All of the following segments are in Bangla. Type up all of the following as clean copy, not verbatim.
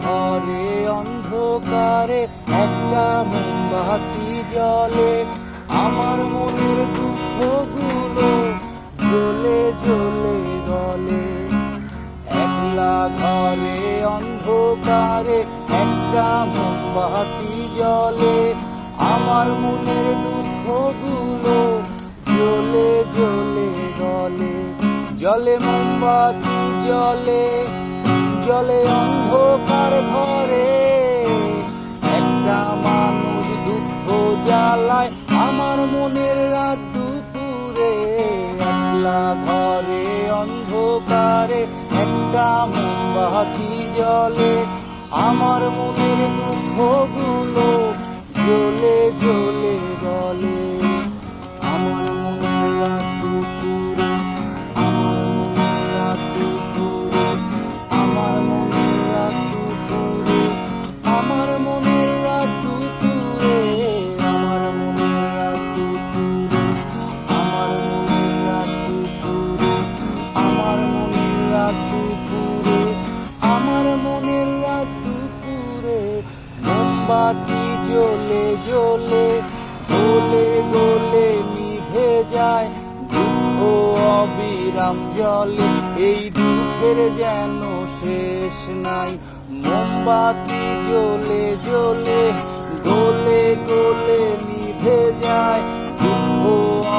ঘরে অন্ধকারে একটা মোমবাতি জ্বলে, আমার মনের দুঃখগুলো জ্বলে জ্বলে গলে। একলা ঘরে অন্ধকারে একটা মোমবাতি জ্বলে, আমার মনের দুঃখগুলো জ্বলে জ্বলে গলে। জলে মোমবাতি জ্বলে, জলে অন্ধকার ঘরে, একটা মানুষ দুঃখ জ্বালায় আমার মনের রাত দুপুরে। একলা ঘরে অন্ধকারে একটা মোমবাতি জ্বলে, আমার মনের দুঃখগুলো জ্বলে জ্বলে গলে। আমার মনের রাত দুপুরে, আমার মনের রাত দুপুরে, আমার মনের রাত দুপুরে, আমার মনের রাত দুপুরে, আমার মনের রাত দুপুরে, আমার মনের রাত দুপুরে, আমার মনের রাত দুপুরে, আমার মনের রাত দুপুরে। মোমবাতি জ্বলে জ্বলে গলে গলে নিভে যায়, দুঃখ অবিরাম জ্বলে, এই দুঃখের যেন শেষ নাই। মোমবাতি জ্বলে জ্বলে গলে গলে নিভে যায়, দুঃখ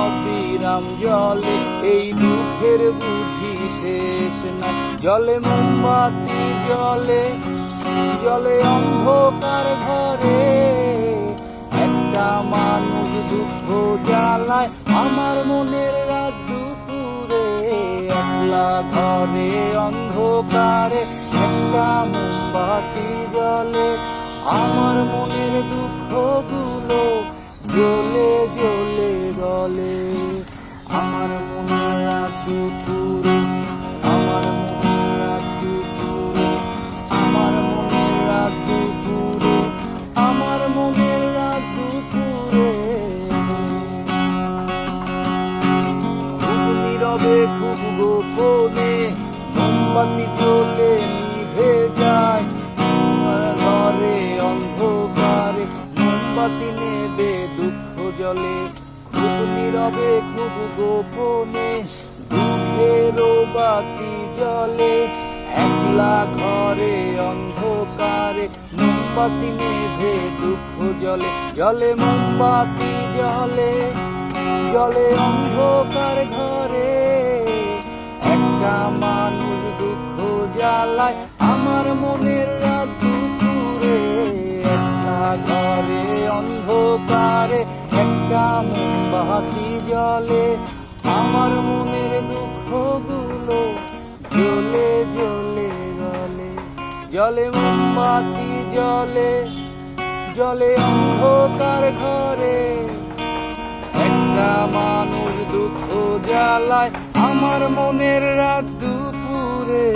অবিরাম জ্বলে, এই দুঃখের বুঝি শেষ নাই। জলে মোমবাতি জ্বলে, জলে অন্ধকার ঘরে, একটা মানুষ দুঃখ জ্বালায় আমার মনের রাত দুপুরে। একলা ঘরে অন্ধকারে একটা মোমবাতি জ্বলে, আমার মনের দুঃখগুলো জ্বলে জ্বলে গলে। আমার মনের রাত দুপুরে, আমার মনের রাত দুপুরে, আমার মনের রাত দুপুরে, আমার মনের রাত দুপুরে। খুব নীরবে খুব গোপনে মোমবাতি জ্বলে নিভে যায়, আমার ঘরে অন্ধকারে মোমবাতি নেবে দুঃখ জ্বলে। খুব নীরবে খুব গোপনে দুঃখেরও বাতি জ্বলে, একলা ঘরে অন্ধকারে মোমবাতি নেভে দুঃখ জ্বলে। জলে মোমবাতি জ্বলে, জলে অন্ধকার ঘরে, একটা মানুষ দুঃখ জ্বালায় আমার মনের রাত দুপুরে। একটা ঘরে অন্ধকারে একটা মোমবাতি জ্বলে, আমার মনের দুঃখগুলো জ্বলে জ্বলে গলে। জলে মোমবাতি জ্বলে, জলে অন্ধকার ঘরে, একটা মানুষ দুঃখ জ্বালায় আমার মনের রাত দুপুরে।